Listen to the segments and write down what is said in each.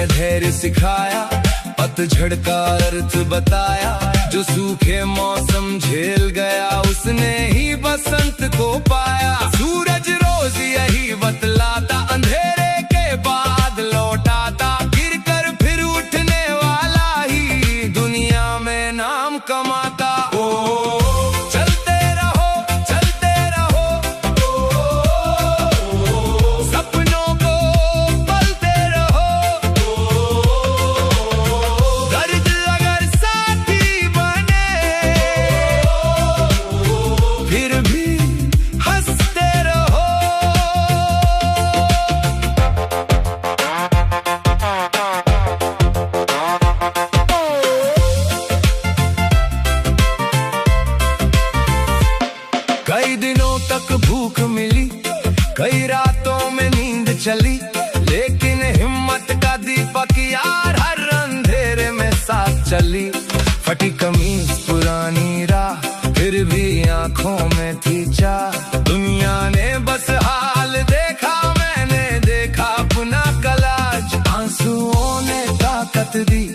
ने धैर्य सिखाया, पतझड़ का अर्थ बताया। जो सूखे मौसम झेल गया उसने ही बसंत को पाया। सूरज रोज यही बतलाता, अंधेरे के बाद लौटाता। गिर कर फिर उठने वाला ही दुनिया में नाम कमाता। चलते रहो, चलते रहो, सपनों को पलते रहो। दर्द अगर साथी बने फिर भी हंसते रहो। कई दिनों तक भूख मिली, कई रातों में नींद चली, लेकिन हिम्मत का दीपक यार हर अंधेरे में साथ चली। फटी कमीज पुरानी राह, फिर भी आंखों में थी चाह। दुनिया ने बस हाल देखा, मैंने देखा अपना कलाज। आंसुओं ने ताकत दी,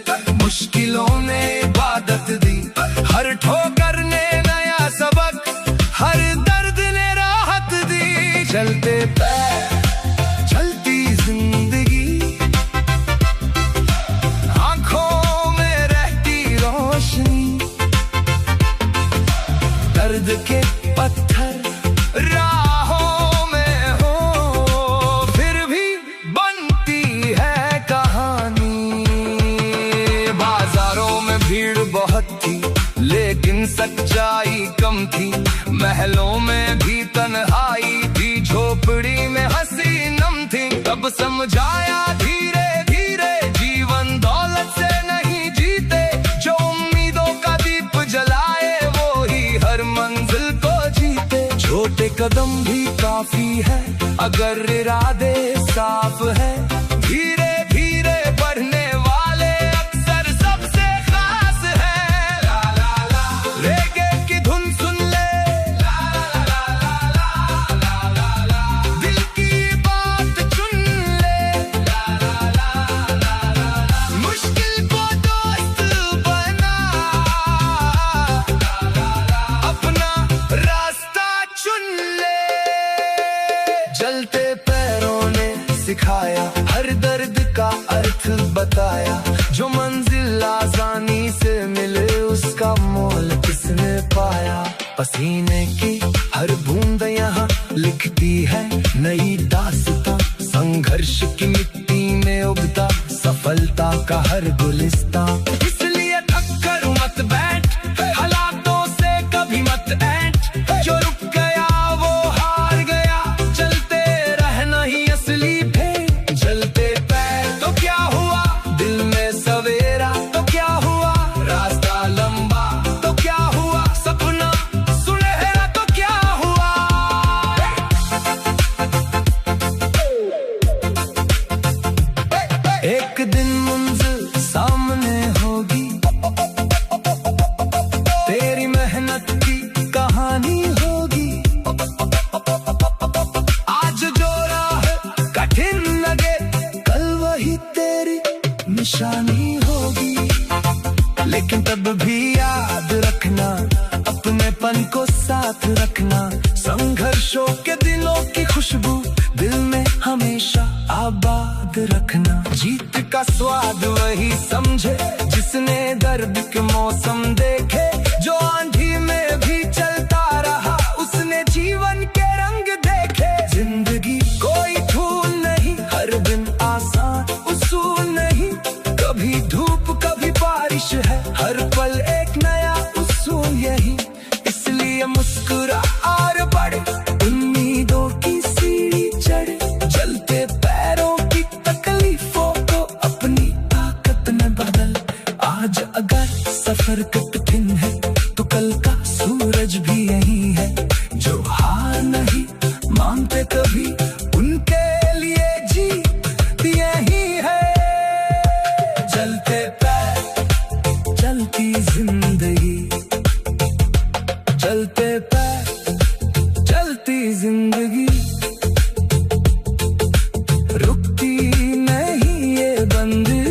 मुश्किलों ने इबादत दी। हर ठोकर ने नया सबक, हर दर्द ने राहत दी। चलते पैर, चलती जिंदगी, आंखों में रहती रोशनी। दर्द के पत्थर राहों में हो, फिर भी बनती है कहानी। बाजारों में भीड़ बहुत थी, लेकिन सच्चाई कम थी। महलों में भी तन्हाई थी, झोपड़ी में हंसी नम थी। तब समझाया धीरे धीरे, जीवन दौलत से नहीं जीते। जो उम्मीदों का दीप जलाए वो ही हर मंजिल को जीते। छोटे कदम भी काफी है अगर इरादे साफ है। धीरे धीरे बढ़ने वाले अक्सर सबसे खास है। ला ला ला रेगे की धुन सुन ले, ला ला ला ला ला ला दिल की बात चुन ले, ला ला ला ला मुश्किल को दोस्त बना, अपना रास्ता चुन ले। जलते पैरों ने सिखाया, हर दर्द का अर्थ बताया। जो मंजिल आसानी से मिले उसका मोल किसने पाया। पसीने की हर बूंद यहाँ लिखती है नई दास्तां। संघर्ष की मिट्टी में उगता सफलता का हर गुलिस्तां। इसलिए थक कर मत बैठ, हालातों से कभी मत ऐंठ। जो रुक गया वो हार गया, चलते रहना ही असली भेंट। चलते पैर तो क्या हुआ, दिल में सवेरा तो क्या हुआ। रास्ता लंबा तो क्या हुआ, सपना सुनहरा तो क्या हुआ। एक दिन मंजिल सामने होगी, तेरी मेहनत की कहानी होगी। आज जो राह कठिन लगे, कल वही तेरी निशानी होगी। लेकिन तब भी याद रखना, अपनेपन को साथ रखना। संघर्षों के दिनों की खुशबू दिल में हमेशा आबाद रखना। जीत का स्वाद वही समझे जिसने दर्द के मौसम देखे। जो आंधी में भी चलता रहा, उसने जीवन के रंग देखे। जिंदगी कोई धूल नहीं, हर दिन आसान उसूल नहीं। कभी धूप कभी बारिश है, हर पल एक नया उसूल यही। इसलिए मुस्कुरा और बढ़, उम्मीदों की सीढ़ी चढ़। चलते पैरों की तकलीफों को अपनी ताकत में बदल। आज अगर सफर कठिन है तो कल का सूरज भी यही है। जो हार नहीं मानते कभी, उनके लिए जीत यही है। चलते पैर, चलती जिंदगी, चलते पैर, चलती जिंदगी। रुकती नहीं ये बंदी,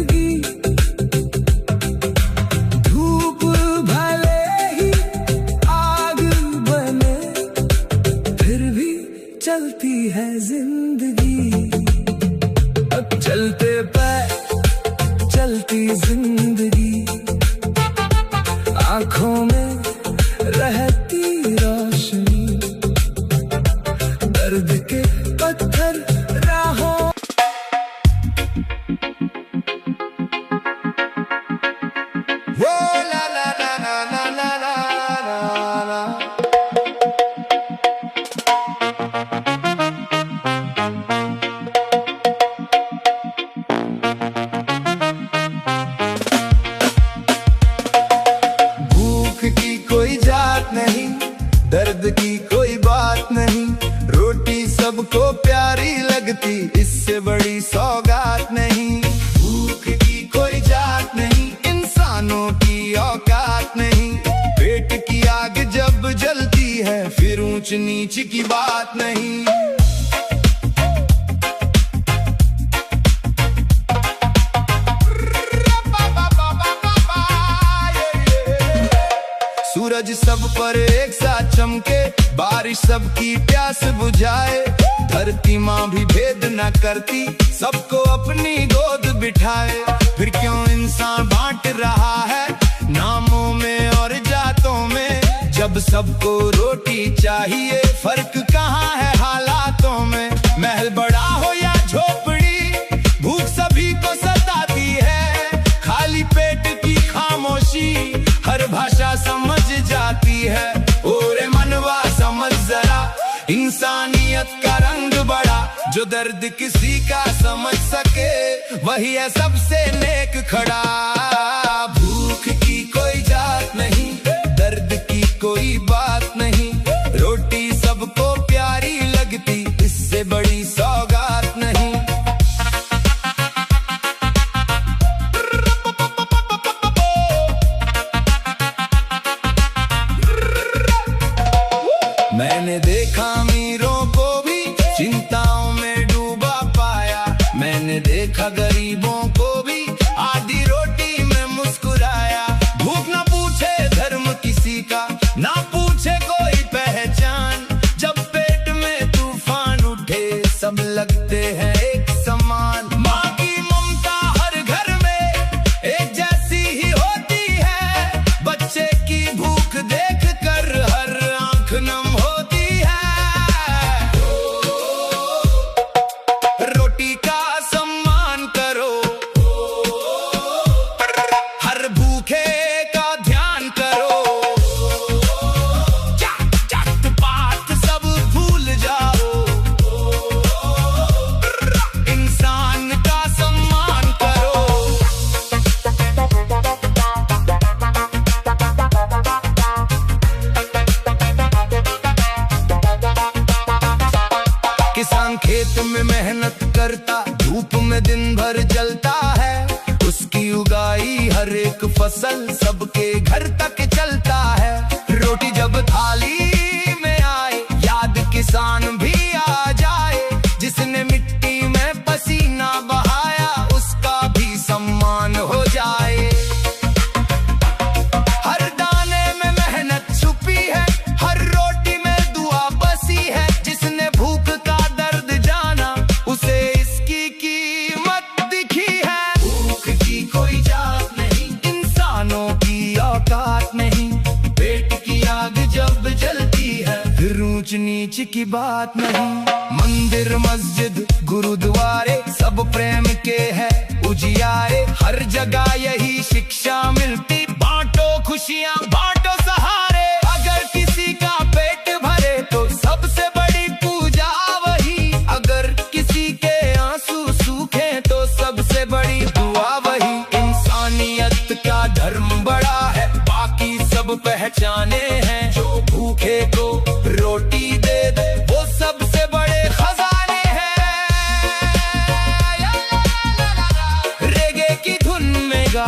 ऊंच नीच की बात नहीं। सूरज सब पर एक साथ चमके, बारिश सबकी प्यास बुझाए, धरती माँ भी भेद न करती, सबको अपनी गोद बिठाए। फिर क्यों इंसान बांट रहा है नामों में और जातों में, जब सबको रोटी चाहिए, फर्क कहाँ है हालातों में। महल बड़ा हो या झोपड़ी, भूख सभी को सताती है, खाली पेट की खामोशी हर भाषा समझ जाती है। ओरे मनवा समझ जरा, इंसानियत का रंग बड़ा, जो दर्द किसी का समझ सके वही है सबसे नेक खड़ा। भूख की कोई जात नहीं, दर्द की कोई बात नहीं, रोटी सबको प्यारी लगती, इससे बड़ी सौगात नहीं। मैंने देखा अमीरों को भी चिंताओं में डूबा पाया, मैंने देखा गरीबों को भी आधी रोटी में मुस्कुराया। भूख ना पूछे धर्म किसी का, ना पूछे कोई पहचान, जब पेट में तूफान उठे सब लगते हैं एक समान। माँ की ममता हर घर में एक जैसी ही होती है, बच्चे की भूख देख कर हर आंख नम होती है। रोटी का सम्मान करो, हर भूखे का ध्यान करो, जात पात सब भूल जाओ, इंसान का सम्मान करो। किसान खेत में मेहनत करता, धूप में दिन भर जलता है, उसकी उगाई हर एक फसल सबके घर तक चलता है। रोटी जब थाली में आए, याद किसान भी आ जाए, जिसने मिट्टी में पसीना बहाया उसका भी सम्मान हो जाए। हर दाने में मेहनत छुपी है, हर रोटी में दुआ बसी है, जिसने भूख का दर्द जाना उसे इसकी कीमत दिखी है। भूख की कोई जात नहीं, इंसानों की औकात नहीं, पेट की आग जब जलती है फिर ऊंच नीच की बात नहीं। मंदिर मस्जिद गुरुद्वारे सब प्रेम के हैं उजियारे, हर जगह यही शिक्षा मिलती, बांटो खुशियाँ बांटो सहारे। अगर किसी का पेट भरे तो सबसे बड़ी पूजा वही, अगर किसी के आंसू सूखे तो सबसे बड़ी दुआ वही। इंसानियत का धर्म बड़ा है, बाकी सब पहचाने हैं, जो भूखे को रोटी दे दे वो सबसे बड़े खजाने हैं। रेगे की धुन में गा,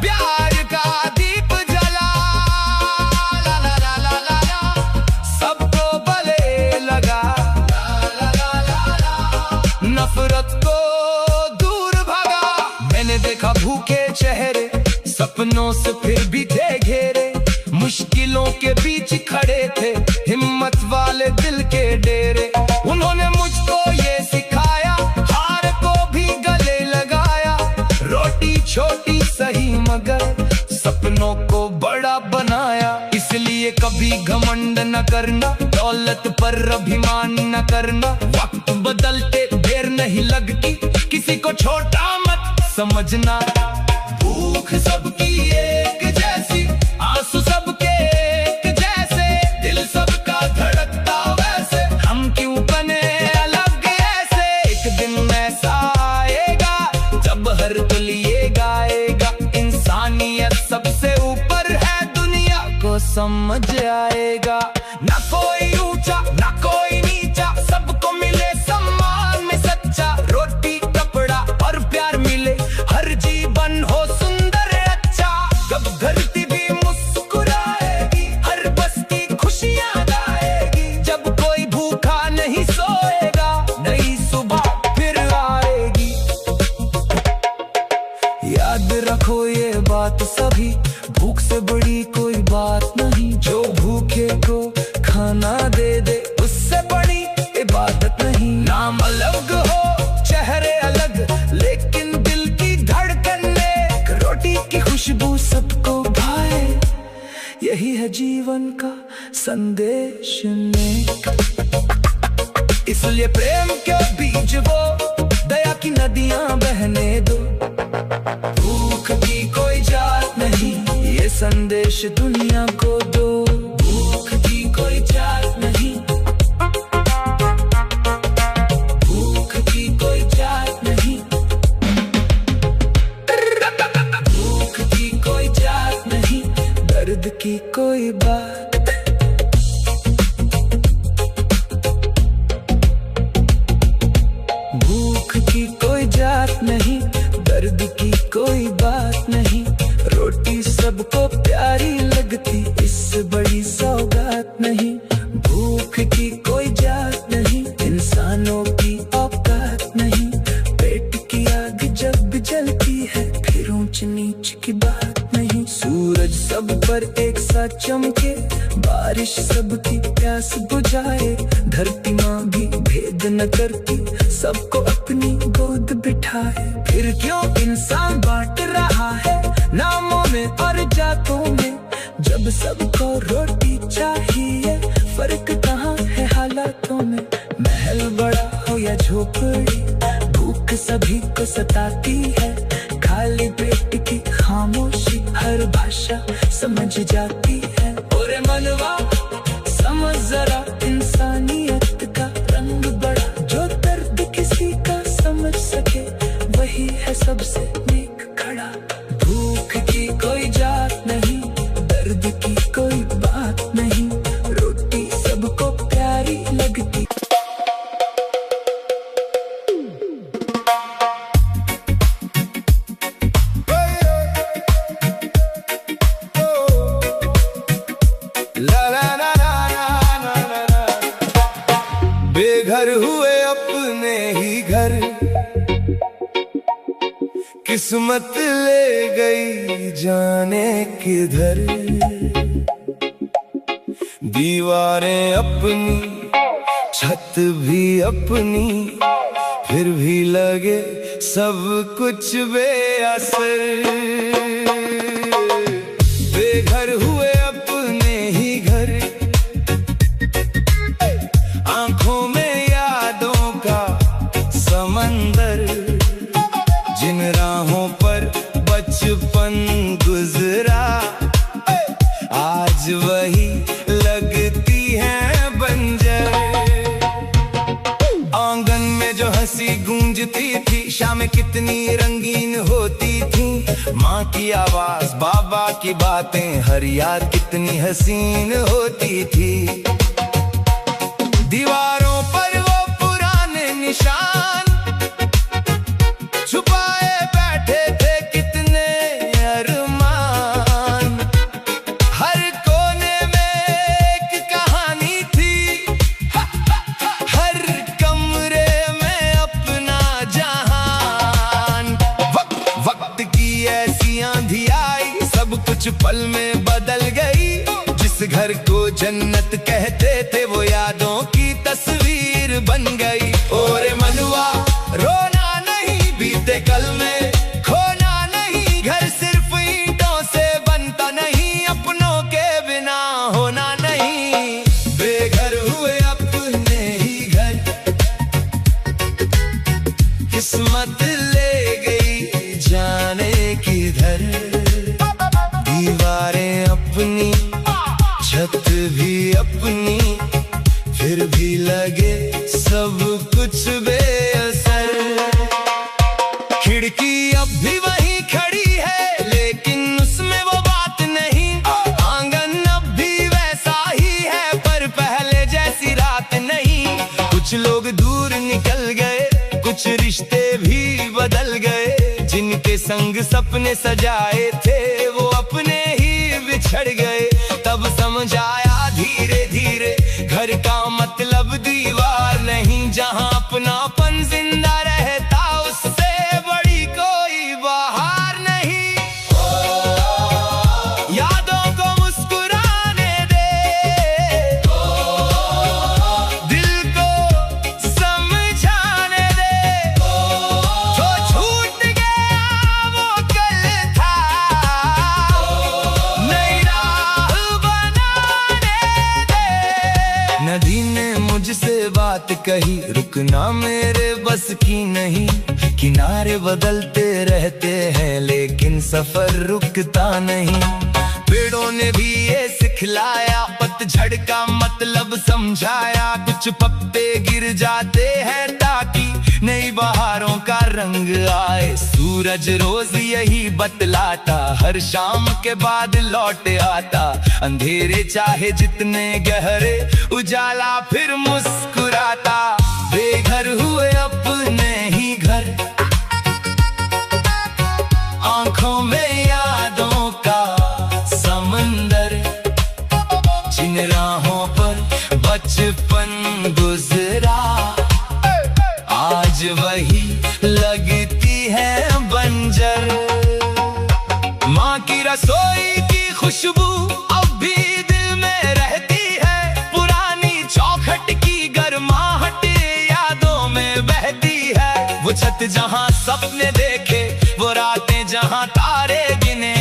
प्यार का दीप जला, ला ला ला ला ला ला, सबको भले लगा, ला ला ला ला, नफरत को दूर भगा। मैंने देखा भूखे चेहरे सपनों से फिर भी थे घेरे, मुश्किलों के बीच खड़े थे हिम्मत वाले दिल के डेरे। उन्होंने मुझको ये सिखाया, हार को भी गले लगाया, रोटी छोटी सही मगर सपनों को बड़ा बनाया। इसलिए कभी घमंड न करना, दौलत पर अभिमान न करना, वक्त बदलते देर नहीं लगती, किसी को छोटा मत समझना। भूख सबकी एक जैसी, आंसू सबके एक जैसे, दिल सबका धड़कता वैसे, हम क्यों बने अलग ऐसे। एक दिन ऐसा आएगा जब हर दिल ये गाएगा, इंसानियत सबसे ऊपर है, दुनिया को समझ आएगा। ना कोई ऊंचा ना कोई नीचा, सबको मिले सम्मान में सच्चा, रोटी कपड़ा और प्यार मिले, हर जीवन हो सुंदर अच्छा। कब धरती भी मुस्कुराएगी, हर जीवन का संदेश नेक। इसलिए प्रेम के बीज वो दया की नदियां बहने दो। भूख की कोई जात नहीं, ये संदेश दुनिया को दो। भूख की कोई जात नहीं, भूख की कोई जात नहीं, भूख की कोई जात नहीं, दर्द की कोई बात। भूख की कोई जात नहीं, दर्द की कोई बात नहीं। रोटी सबको प्यारी लगती, इससे बड़ी सौगात नहीं। भूख की कोई जात नहीं, इंसानों की औकात नहीं। पेट की आग जब जलती है, फिर ऊंच नीच की बात नहीं। सूरज सब पर एक सा चमके, बारिश सबकी प्यास बुझाए। धरती माँ भी भेद न करती, सबको अपनी गोद बिठाए। फिर क्यों इंसान बांट रहा है नामों में और जातों में, जब सबको रोटी चाहिए। फर्क कहाँ है हालातों में, महल बड़ा हो या झोपड़ी, भूख सभी को सताती है। खाली पेट की खामोशी हर भाषा समझ जाती है। ओरे मनवा समझ जरा इंसानियत का रंग बड़ा, जो दर्द किसी का समझ सके वही है सबसे नेक खड़ा। भूख की कोई जात नहीं, दर्द की कोई बात नहीं। रोटी सबको प्यारी लगती, बेघर हुए अपने ही घर, किस्मत ले गई जाने किधर। दीवारें अपनी, छत भी अपनी, फिर भी लगे सब कुछ बेअसर। बेघर हुए अपने ही घर, आंखों में यादों का समंदर। जिन राहों पर बचपन गुजरा, आज वही लगती है बंजर। आंगन में जो हंसी गूंजती थी, शामें कितनी रंगीन होती थी। माँ की आवाज, बाबा की बातें, हर याद कितनी हसीन होती थी। दीवारों पर वो पुराने निशान छुपाए बैठे थे कितने अरमान। हर कोने में एक कहानी थी, हर कमरे में अपना जहान। वक्त की ऐसी आंधी आई, सब कुछ पल में बदल गई। जिस घर को जन्नत कहते थे, वो यादों की तस्वीर बन गई। और मनवा रोना नहीं बीते कल में, खोना नहीं घर सिर्फ ईंटों से बनता नहीं। अपनों के बिना होना नहीं, बेघर हुए अपने ही घर, किस्मत ले गई जाने किधर। दीवारें अपनी, छत भी अपनी, फिर भी लगे सब कुछ बेअसर। खिड़की अब भी वही खड़ी है, लेकिन उसमें वो बात नहीं। आंगन अब भी वैसा ही है, पर पहले जैसी रात नहीं। कुछ लोग दूर निकल गए, कुछ रिश्ते भी बदल गए। जिनके संग सपने सजाए थे, वो अपने ही बिछड़ गए। तब समझ आया धीरे धीरे, घर का मतलब दीवार नहीं। जहाँ अपनापन जिंदा रहता, उससे बड़ी कोई बहार नहीं। यादों को मुस्कुराने दे, दिल को समझाने दे। जो छूट गया वो कल था, नई राह बनाने कही रुकना मेरे बस की नहीं। किनारे बदलते रहते हैं लेकिन सफर रुकता नहीं। पेड़ों ने भी ये सिखलाया, पतझड़ का मतलब समझाया। कुछ पत्ते गिर जाते हैं ताकि नई बहारों का रंग आए। सूरज रोज यही बतलाता, हर शाम के बाद लौट आता। अंधेरे चाहे जितने गहरे, उजाला फिर मुस्कुराता। बेघर हुए अपने ही घर, आंखों में यादों का समंदर। जिन राहों पर बचपन गुजरा, आज वही लगती है बंजर। माँ की रसोई की खुशबू अब भी दिल में रहती है। पुरानी चौखट की गर्माहट यादों में बहती है। वो छत जहाँ सपने देखे, वो रातें जहाँ तारे गिने।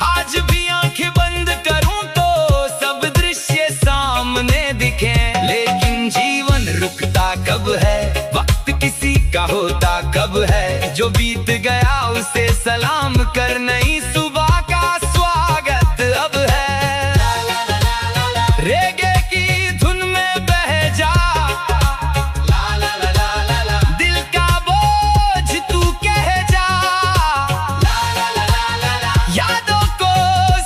आज भी आंखें बंद करूं तो सब दृश्य सामने दिखे। लेकिन जीवन रुकता कब है, वक्त किसी का होता कब है। जो बीत गया उसे सलाम कर, नई सुबह का स्वागत अब है। रेगे की धुन में बह जा, दिल का बोझ तू कह जा। यादों को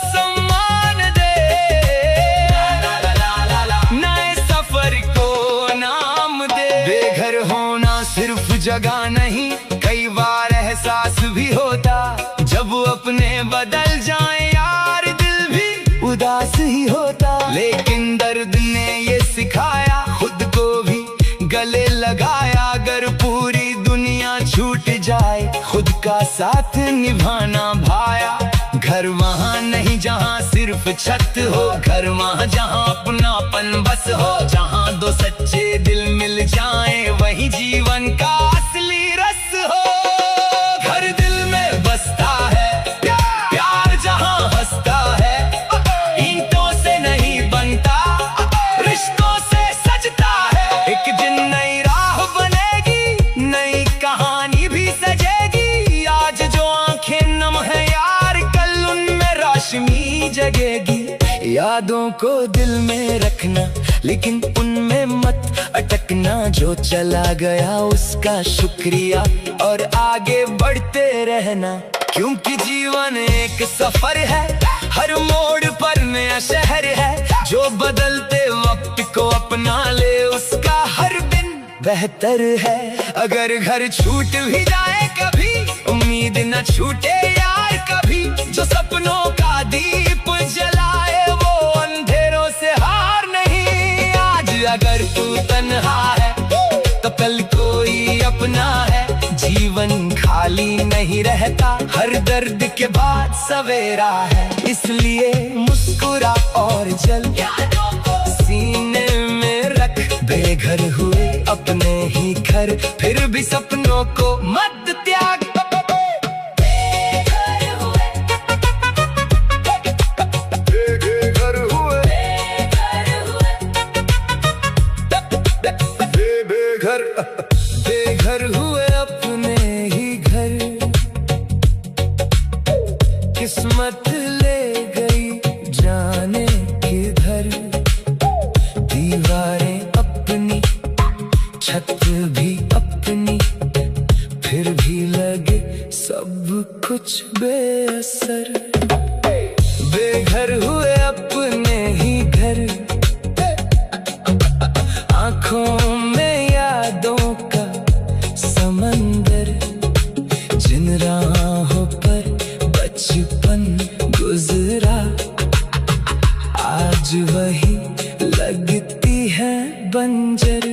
सम्मान दे, नए सफर को नाम दे। बेघर होना सिर्फ जगह नहीं, कई बार एहसास भी होता। जब अपने बदल जाए यार, दिल भी उदास ही होता। लेकिन दर्द ने ये सिखाया, खुद को भी गले लगाया। अगर पूरी दुनिया छूट जाए, खुद का साथ निभाना भाया। घर वहाँ नहीं जहाँ सिर्फ छत हो, घर वहाँ जहाँ अपनापन बस हो। जहाँ दो सच्चे दिल मिल जाएं, वही जीवन का असली रस हो। घर दिल में बसता है, प्यार जहाँ हंसता है। ईंटों से नहीं बनता, रिश्तों से सजता है। एक दिन नई राह बनेगी, नई कहानी भी सजेगी। आज जो आंखें नम है यार, कल उनमें रोशनी जगेगी। यादों को दिल में रखना, लेकिन उनमें मत अटकना। जो चला गया उसका शुक्रिया और आगे बढ़ते रहना। क्योंकि जीवन एक सफर है, हर मोड़ पर नया शहर है। जो बदलते वक्त को अपना ले, उसका हर दिन बेहतर है। अगर घर छूट भी जाए कभी, उम्मीद न छूटे यार कभी। जो सपनों का दीप जलाए, वो अंधेरों से हार नहीं। आज अगर तू तन्हा है, तो कल कोई अपना है। जीवन खाली नहीं रहता, हर दर्द के बाद सवेरा है। इसलिए मुस्कुरा और चल, सीने में रख। बेघर हुए अपने ही घर, फिर भी सपनों को मत त्याग। बेघर हुए अपने ही घर, किस्मत ले गई जाने किधर। दीवारें अपनी, छत भी अपनी, फिर भी लगे सब कुछ बेअसर। बेघर हुए अपने ही घर, आंखों में यादों का समंदर। जिन राहों पर बचपन गुजरा, आज वही लगती है बंजर।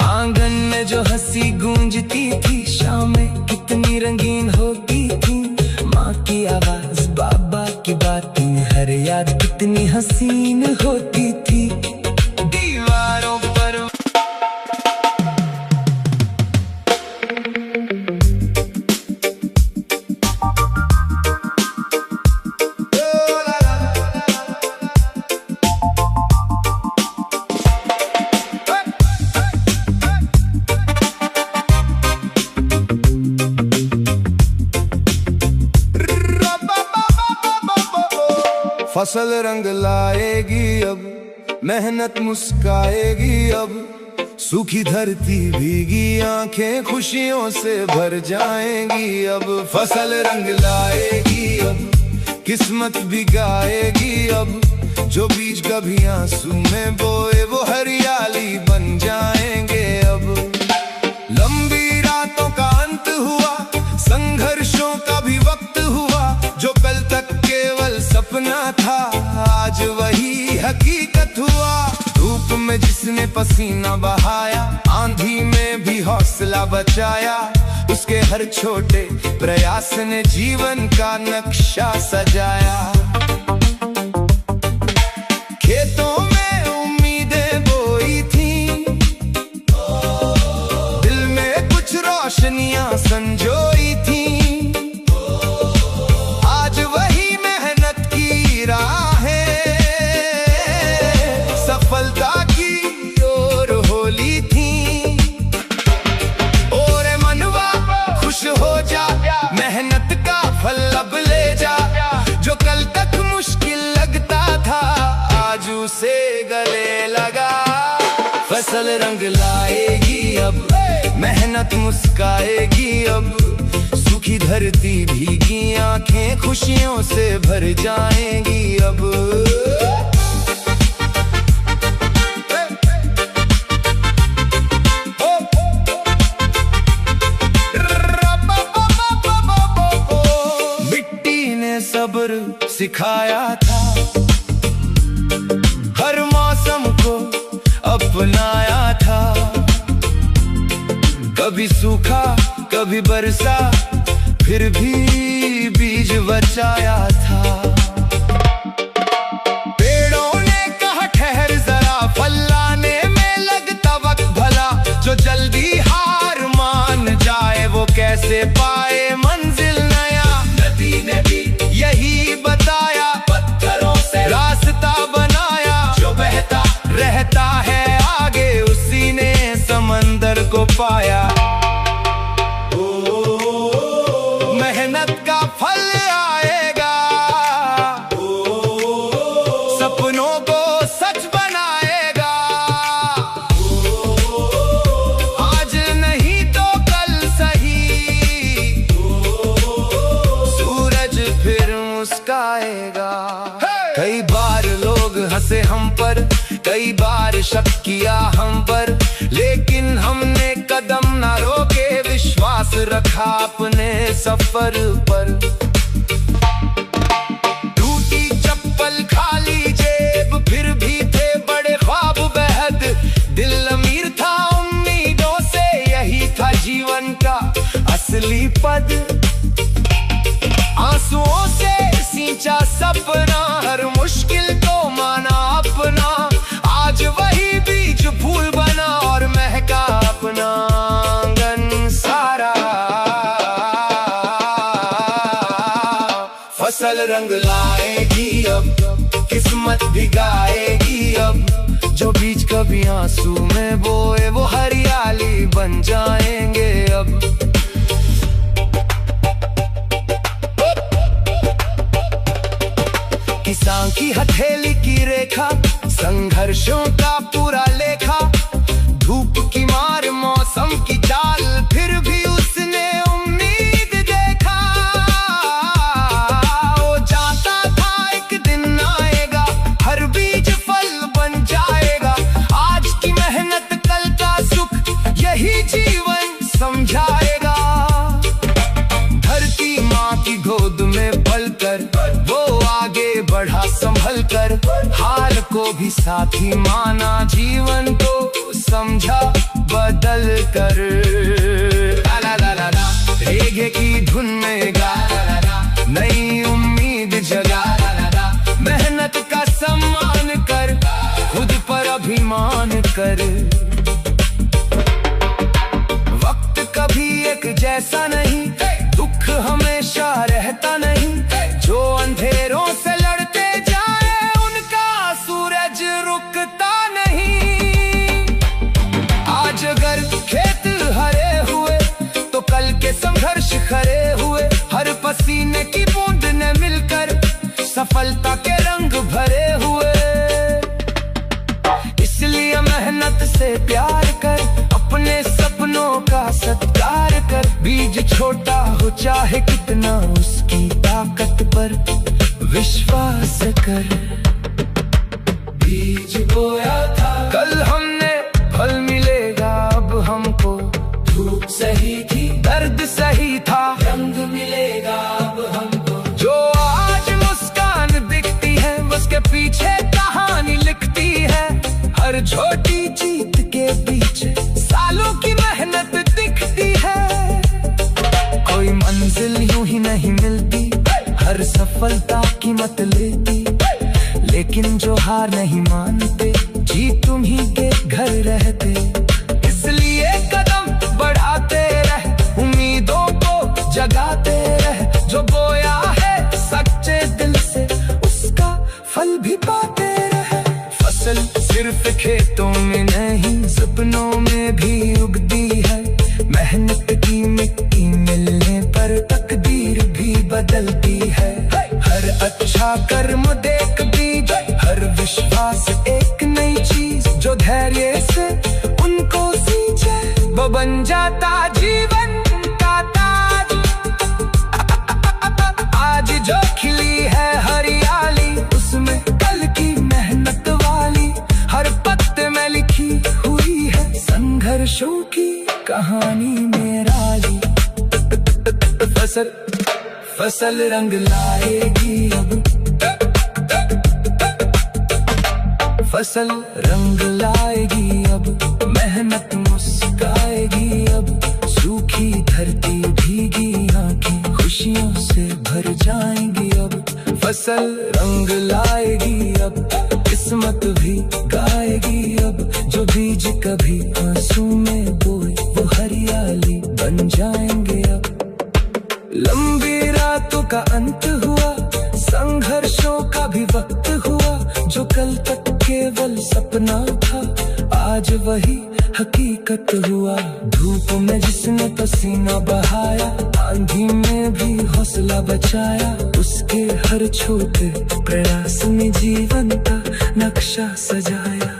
आंगन में जो हंसी गूंजती थी, शामें कितनी रंगीन होती थी। माँ की आवाज, बाबा की बातें, हर याद कितनी हसीन होती थी। दीवारों पर फसल रंग लाएगी अब, मेहनत मुस्काएगी अब, सूखी धरती भीगी आंखें खुशियों से भर जाएंगी अब। फसल रंग लाएगी अब, किस्मत भी गाएगी अब, जो बीज कभी आंसू में बोए वो हरियाली बन जाएंगे अब। लंबी रातों का अंत हुआ, संघर्षों का भी वक्त हुआ, जो कल तक केवल सपना था आज वही हकीकत हुआ। धूप में जिसने पसीना बहाया, आंधी में भी हौसला बचाया, उसके हर छोटे प्रयास ने जीवन का नक्शा सजाया। खेतों में उम्मीदें बोई थी, दिल में कुछ रोशनियां संजोई थी, आज वही मेहनत की राहें सफलता की ओर होली थी। और मनवा खुश हो जा, मेहनत का फल अब ले जा, जो कल तक मुश्किल लगता था आज उसे गले लगा। फसल रंग लाएगी अब, मेहनत मुस्काएगी अब, सूखी धरती भीगी आंखें खुशियों से भर जाएंगी अब। मिट्टी ने सब्र सिखाया था, हर मौसम को अपनाया था, कभी सूखा कभी बरसा, फिर भी बीज बचाया था। पेड़ों ने कहा ठहर जरा, फल लाने में लगता वक्त भला, जो जल्दी हार मान जाए वो कैसे पाए मंजिल नया। नदी ने भी यही बताया, पत्थरों से रास्ता बनाया, जो बहता रहता है आगे उसी ने समंदर को पाया। मेहनत का फल आएगा, सपनों को सच बनाएगा, आज नहीं तो कल सही सूरज फिर मुस्काएगा। कई बार लोग हंसे हम पर, कई बार शक किया हम पर, लेकिन हमने कदम ना रोके, विश्वास रखा अपने सफर पर। टूटी चप्पल खाली जेब, फिर भी थे बड़े ख्वाब बेहद, दिल अमीर था उम्मीदों से, यही था जीवन का असली पद। आंसुओं से सींचा सपना, हर मुश्किल को माना अपना, आज वही बीज फूल बना और महका अपना आंगन सारा। फसल रंग लाएगी अब, किस्मत भी गाएगी अब, जो बीज कभी आंसू में बोए वो हरियाली बन जाएंगे अब। किसान की हथेली की रेखा, संघर्षों का पूरा लेखा, धूप की मार मौसम की चाल, फिर भी उसने उम्मीद देखा। वो जानता था एक दिन आएगा, हर बीज फल बन जाएगा, आज की मेहनत कल का सुख यही जीवन समझाएगा। धरती माँ की गोद में पलकर वो आगे बढ़ा संभल कर, हार को भी साथी माना, जीवन को समझा बदल कर। ला ला ला ला ला, रेगे की धुन में गा, नई उम्मीद जगा, मेहनत का सम्मान कर, खुद पर अभिमान कर। वक्त कभी एक जैसा नहीं, दुख हमेशा रहता नहीं, जो अंधेरों से लड़ते जाए उनका सूरज रुकता नहीं। आज अगर खेत हरे हुए तो कल के संघर्ष खड़े हुए, हर पसीने की बूंद ने मिलकर सफलता के रंग छोटा हो चाहे कितना, उसकी ताकत पर विश्वास कर। बीज बोया था कल हमने, फल मिलेगा अब हमको। धूप सही थी, दर्द सही था, रंग मिलेगा अब हमको। जो आज मुस्कान दिखती है, उसके पीछे कहानी लिखती है। हर छोटी जीत के पीछे सालों की मेहनत दिखती है। कोई मंजिल यूं ही नहीं मिलती, हर सफलता कीमत लेती। लेकिन जो हार नहीं मानते, जी तुम ही के घर रहते। इसलिए कदम बढ़ाते रह, उम्मीदों को जगाते रह। जो बोया है सच्चे दिल से, उसका फल भी पाते रह। फसल सिर्फ खेतों में नहीं, सपनों में भी उगती है। मेहनत की मिट्टी मिलने पर तकदीर भी बदलती है। हर अच्छा कर्म देख बीज, हर विश्वास एक नई चीज। जो धैर्य से उनको सींचे, वो बन जाता जीवन का ताज। आज जो खिली है हरियाली, उसमें कल की मेहनत वाली। हर पत्ते में लिखी हुई है संघर्षों की कहानी मेराली। फसल रंग लाएगी अब, फसल रंग लाएगी अब। मेहनत मुस्काएगी अब, सूखी धरती भीगी आंखें खुशियों से भर जाएंगी अब। फसल रंग लाएगी अब, किस्मत भी गाएगी अब। जो बीज कभी आंसू में बोए, वो हरियाली बन जाएंगे अब। लंबी रातों का अंत हुआ, संघर्षों का भी वक्त हुआ। जो कल तक केवल सपना था, आज वही हकीकत हुआ। धूप में जिसने पसीना बहाया, आंधी में भी हौसला बचाया। उसके हर छोटे प्रयास में जीवन का नक्शा सजाया।